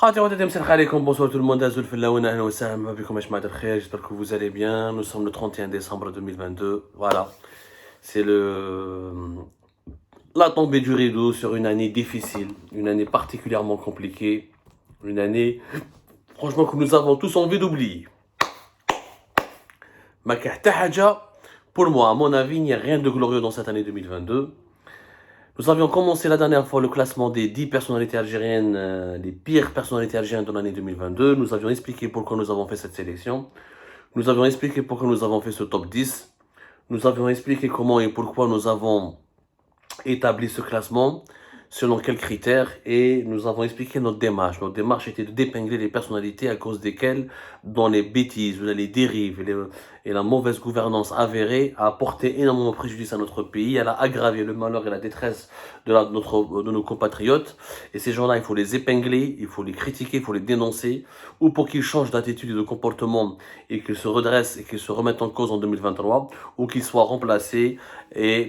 Bonsoir tout le monde, j'espère que vous allez bien. Nous sommes le 31 décembre 2022. Voilà, c'est la tombée du rideau sur une année difficile, une année particulièrement compliquée, une année, franchement, que nous avons tous envie d'oublier. Pour moi, à mon avis, il n'y a rien de glorieux dans cette année 2022. Nous avions commencé la dernière fois le classement des 10 personnalités algériennes, les pires personnalités algériennes de l'année 2022. Nous avions expliqué pourquoi nous avons fait cette sélection. Nous avions expliqué pourquoi nous avons fait ce top 10. Nous avions expliqué comment et pourquoi nous avons établi ce classement, selon quels critères, et nous avons expliqué notre démarche. Notre démarche était de d'épingler les personnalités à cause desquelles, dans les bêtises, les dérives et la mauvaise gouvernance avérée, a apporté énormément de préjudice à notre pays. Elle a aggravé le malheur et la détresse de nos compatriotes. Et ces gens-là, il faut les épingler, il faut les critiquer, il faut les dénoncer, ou pour qu'ils changent d'attitude et de comportement et qu'ils se redressent et qu'ils se remettent en cause en 2023, ou qu'ils soient remplacés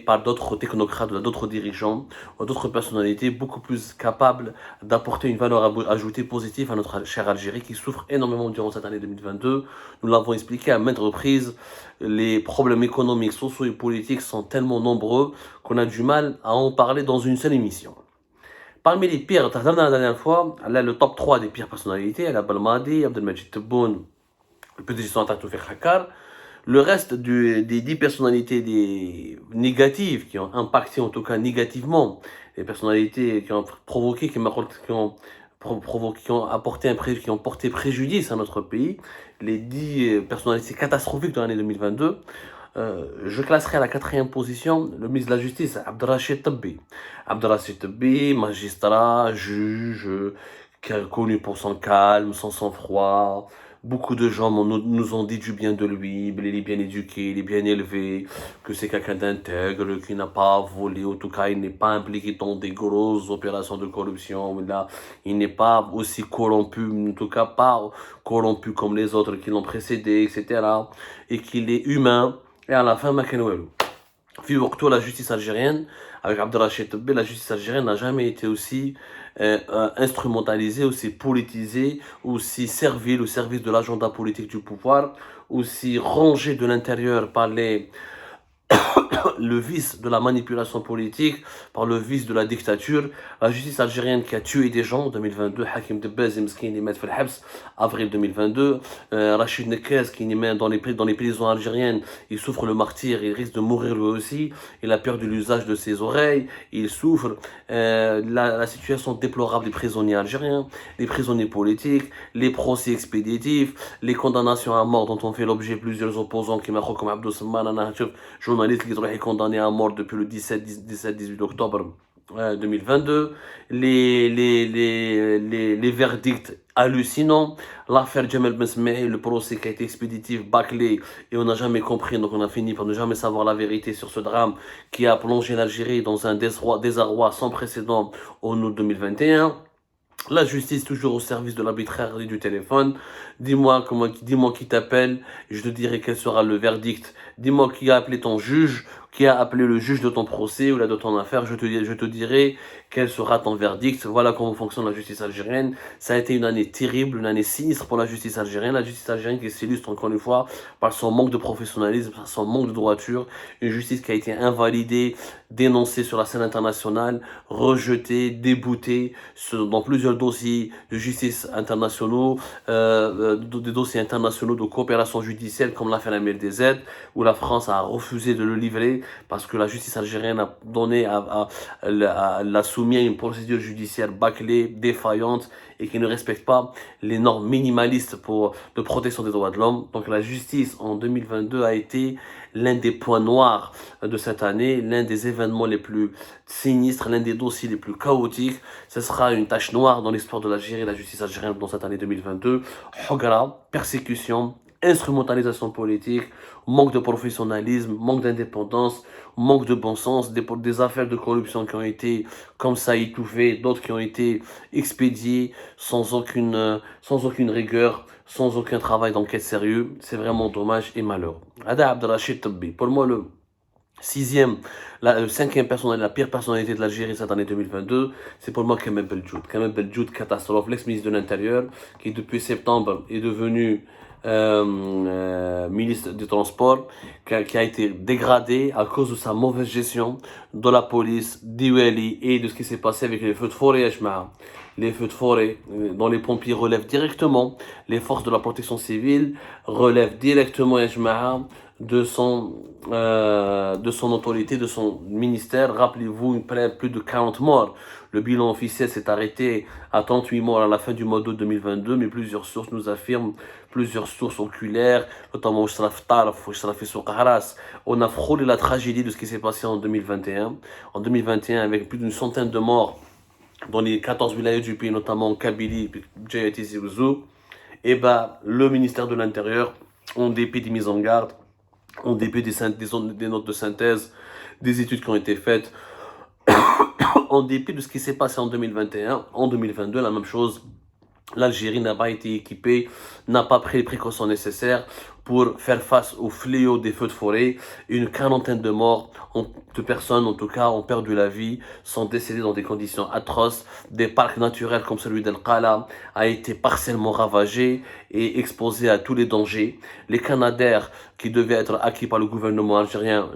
par d'autres technocrates, d'autres dirigeants, d'autres personnalités beaucoup plus capables d'apporter une valeur ajoutée positive à notre chère Algérie qui souffre énormément durant cette année 2022. Nous l'avons expliqué à maintes reprises, les problèmes économiques, sociaux et politiques sont tellement nombreux qu'on a du mal à en parler dans une seule émission. Parmi les pires, la dernière fois, elle a le top 3 des pires personnalités, elle a Balmadi, Abdelmajid Tebboune, le PDG de Toufik Hakkar. Le reste des 10 personnalités négatives, qui ont impacté en tout cas négativement, les personnalités qui ont provoqué, qui ont apporté qui ont porté préjudice à notre pays, les 10 personnalités catastrophiques de l'année 2022, je classerai à la 4e position le ministre de la Justice, Abdelrachid Tebbi. Abdelrachid Tebbi, magistrat, juge, connu pour son calme, son sang-froid. Beaucoup de gens nous ont dit du bien de lui, il est bien éduqué, il est bien élevé, que c'est quelqu'un d'intègre, qui n'a pas volé, en tout cas il n'est pas impliqué dans des grosses opérations de corruption, il n'est pas aussi corrompu, en tout cas pas corrompu comme les autres qui l'ont précédé, etc. Et qu'il est humain, et à la fin, Makenouelou. Figure-toi, la justice algérienne, avec Abdelrachid Tebbi, la justice algérienne n'a jamais été aussi instrumentalisée, aussi politisée, aussi servile au service de l'agenda politique du pouvoir, aussi rangée de l'intérieur par le vice de la manipulation politique, par le vice de la dictature. La justice algérienne qui a tué des gens en 2022, Hakim Debbazi Mskin, il est maître Felhabs, avril 2022, Rachid Nekez qui est dans les prisons algériennes, il souffre le martyre, il risque de mourir lui aussi, il a perdu l'usage de ses oreilles, il souffre la situation déplorable des prisonniers algériens, les prisonniers politiques, les procès expéditifs, les condamnations à mort dont ont fait l'objet plusieurs opposants qui m'ont comme Abdou Samman, journaliste qui est condamné à mort depuis le 17-18 octobre 2022, les verdicts hallucinants, l'affaire Jamel Ben Smaï, le procès qui a été expéditif, bâclé, et on n'a jamais compris, donc on a fini par ne jamais savoir la vérité sur ce drame qui a plongé l'Algérie dans un désarroi sans précédent en août 2021. La justice toujours au service de l'arbitraire et du téléphone. Dis-moi qui t'appelle, je te dirai quel sera le verdict. Dis-moi qui a appelé ton juge, qui a appelé le juge de ton procès ou de ton affaire, je te dirai quel sera ton verdict. Voilà comment fonctionne la justice algérienne. Ça a été une année terrible, une année sinistre pour la justice algérienne. La justice algérienne qui s'illustre encore une fois par son manque de professionnalisme, par son manque de droiture. Une justice qui a été invalidée, dénoncée sur la scène internationale, rejetée, déboutée dans plusieurs dossiers de justice internationaux, des dossiers internationaux de coopération judiciaire comme l'affaire Amir DZ, où la France a refusé de le livrer parce que la justice algérienne a donné, l'a soumis à une procédure judiciaire bâclée, défaillante et qui ne respecte pas les normes minimalistes de protection des droits de l'homme. Donc la justice en 2022 a été l'un des points noirs de cette année, l'un des événements les plus sinistres, l'un des dossiers les plus chaotiques. Ce sera une tache noire dans l'histoire de l'Algérie, la justice algérienne dans cette année 2022. Hogra, persécution, instrumentalisation politique, manque de professionnalisme, manque d'indépendance, manque de bon sens, des affaires de corruption qui ont été comme ça étouffées, d'autres qui ont été expédiées sans aucune rigueur, sans aucun travail d'enquête sérieux. C'est vraiment dommage et malheureux. Ada Abdelrachid Tebbi, pour moi Cinquième la pire personnalité de l'Algérie cette année 2022, c'est pour moi Kamel Beldjoud. Kamel Beldjoud, catastrophe, l'ex-ministre de l'Intérieur, qui depuis septembre est devenu ministre des Transports, qui a été dégradé à cause de sa mauvaise gestion de la police, d'Iweli et de ce qui s'est passé avec les feux de forêt. Les feux de forêt dont les pompiers relèvent directement, les forces de la protection civile relèvent directement de son autorité, de son ministère. Rappelez-vous, plus de 40 morts. Le bilan officiel s'est arrêté à 38 morts à la fin du mois d'août 2022, mais plusieurs sources nous affirment, plusieurs sources oculaires, notamment Ouchraf Tarf, Ouchraf Souk Haras, on a frôlé la tragédie de ce qui s'est passé en 2021. En 2021, avec plus d'une centaine de morts dans les 14 villages du pays, notamment en Kabylie, Djayati Zirouzou, et le ministère de l'Intérieur, en dépit des mises en garde, en dépit des notes de synthèse, des études qui ont été faites, en dépit de ce qui s'est passé en 2021, en 2022, la même chose, l'Algérie n'a pas été équipée, n'a pas pris les précautions nécessaires pour faire face au fléau des feux de forêt. Une quarantaine de personnes, en tout cas, ont perdu la vie, sont décédées dans des conditions atroces. Des parcs naturels comme celui d'El Qala a été partiellement ravagé et exposé à tous les dangers. Les Canadaires qui devaient être acquis par le gouvernement algérien,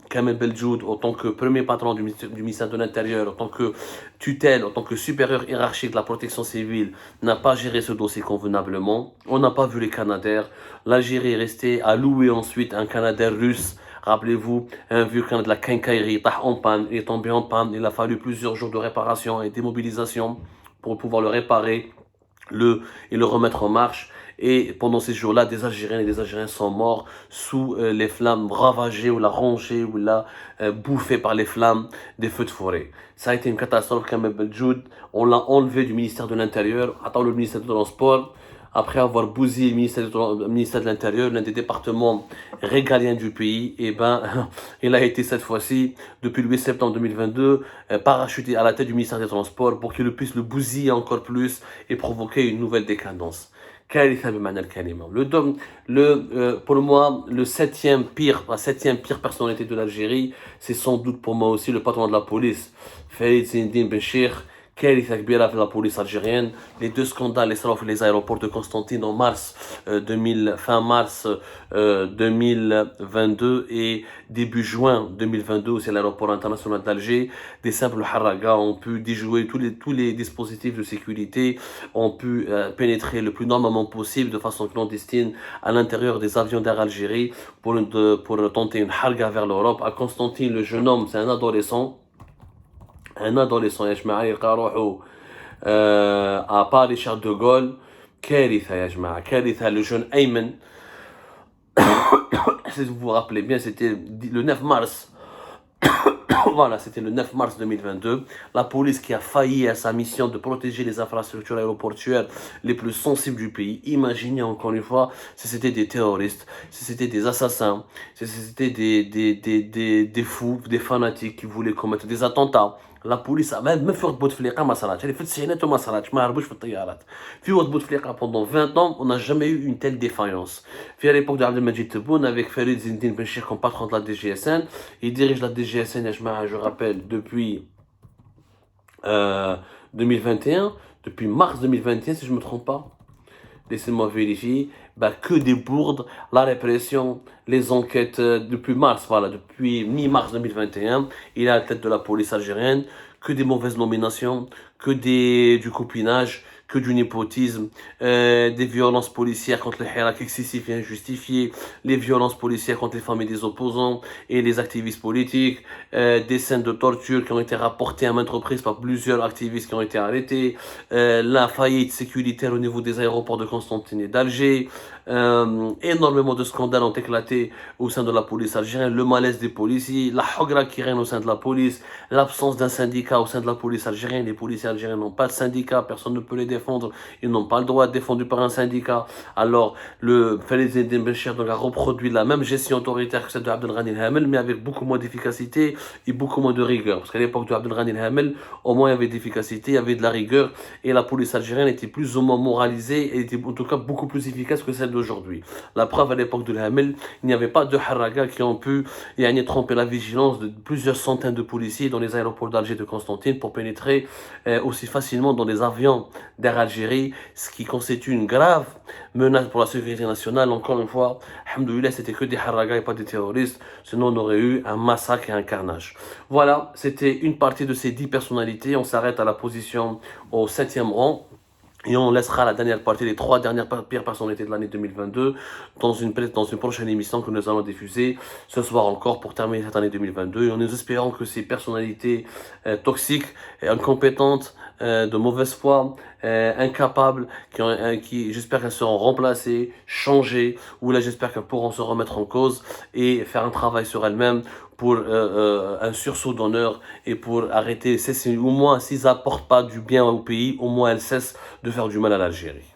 Kamel Beldjoud, en tant que premier patron du ministère de l'Intérieur, en tant que tutelle, en tant que supérieur hiérarchique de la protection civile, n'a pas géré ce dossier convenablement. On n'a pas vu les Canadaires. L'Algérie est restée à louer ensuite un Canadair russe. Rappelez-vous, un vieux Canadair de la quincaillerie, en panne, il est tombé en panne. Il a fallu plusieurs jours de réparation et démobilisation pour pouvoir le réparer et le remettre en marche. Et pendant ces jours-là, des Algériens et des Algériens sont morts sous les flammes, ravagées ou la rongée ou la bouffée par les flammes des feux de forêt. Ça a été une catastrophe. Kamel Beldjoud, on l'a enlevé du ministère de l'Intérieur, attends le ministère du Transport, après avoir bousillé le ministère de l'Intérieur, l'un des départements régaliens du pays, il a été cette fois-ci, depuis le 8 septembre 2022, parachuté à la tête du ministère des Transports pour qu'il puisse le bousiller encore plus et provoquer une nouvelle décadence. Pour moi, la septième pire personnalité de l'Algérie, c'est sans doute pour moi aussi le patron de la police, Farid Zinedine Benchir. كارثة كبيرة في la police algérienne. Les deux scandales, les aéroports de Constantine en fin mars 2022 et début juin 2022, c'est l'aéroport international d'Alger. Des simples haragas ont pu déjouer tous les dispositifs de sécurité, ont pu pénétrer le plus normalement possible de façon clandestine à l'intérieur des avions d'Air Algérie pour tenter une harga vers l'Europe. À Constantine, le jeune homme, c'est un adolescent, يا جماعة يلقى روحو à Paris Charles de Gaulle. كارثة يا جماعة, كارثة. Le jeune Ayman, si vous vous rappelez bien, c'était le 9 mars. Voilà, c'était le 9 mars 2022. La police qui a failli à sa mission de protéger les infrastructures aéroportuaires les plus sensibles du pays. Imaginez encore une fois si c'était des terroristes, si c'était des assassins, si c'était des fous, des fanatiques qui voulaient commettre des attentats. La police a même في وقت بوتفليقه ما صراتش, في التسعينات وما صراتش, ما هربوش في الطيارات. في وقت بوتفليقه pendant 20 ans, on n'a jamais eu une telle défaillance. Puis à l'époque de Abdelmajid Tebboune, avec Farid Zinedine Benchir comme patron de la DGSN, il dirige la DGSN, je rappelle, depuis 2021, depuis mars 2021 si je ne me trompe pas. Laissez-moi vérifier. Que des bourdes, la répression, les enquêtes depuis mi-mars 2021, il est à la tête de la police algérienne, que des mauvaises nominations, que du copinage, que du népotisme, des violences policières contre les hirak excessifs et injustifiés, les violences policières contre les familles des opposants et les activistes politiques, des scènes de torture qui ont été rapportées à maintes reprises par plusieurs activistes qui ont été arrêtés, la faillite sécuritaire au niveau des aéroports de Constantine et d'Alger, énormément de scandales ont éclaté au sein de la police algérienne, le malaise des policiers, la hogra qui règne au sein de la police, l'absence d'un syndicat au sein de la police algérienne. Les policiers algériens n'ont pas de syndicat, personne ne peut les défendre. défendre, ils n'ont pas le droit d'être défendus par un syndicat. Alors, le Khalid Eddin Ben Cheikh a reproduit la même gestion autoritaire que celle de Abdelghani El-Hamel, mais avec beaucoup moins d'efficacité et beaucoup moins de rigueur. Parce qu'à l'époque de Abdelghani El-Hamel, au moins il y avait d'efficacité, il y avait de la rigueur, et la police algérienne était plus ou moins moralisée, et était en tout cas beaucoup plus efficace que celle d'aujourd'hui. La preuve, à l'époque de El-Hamel, il n'y avait pas de haragas qui ont pu tromper la vigilance de plusieurs centaines de policiers dans les aéroports d'Alger et de Constantine pour pénétrer aussi facilement dans les avions d'Air Algérie, ce qui constitue une grave menace pour la sécurité nationale. Encore une fois, alhamdoulilah, c'était que des haragas et pas des terroristes, sinon on aurait eu un massacre et un carnage. Voilà, c'était une partie de ces 10 personnalités. On s'arrête à la position au 7e rang. Et on laissera la dernière partie, les 3 dernières pires personnalités de l'année 2022 dans une prochaine émission que nous allons diffuser ce soir encore pour terminer cette année 2022. Et en espérant que ces personnalités toxiques, incompétentes, de mauvaise foi, incapables, qui j'espère qu'elles seront remplacées, changées, ou là j'espère qu'elles pourront se remettre en cause et faire un travail sur elles-mêmes pour un sursaut d'honneur et pour arrêter, au moins s'ils n'apportent pas du bien au pays, au moins elles cessent de faire du mal à l'Algérie.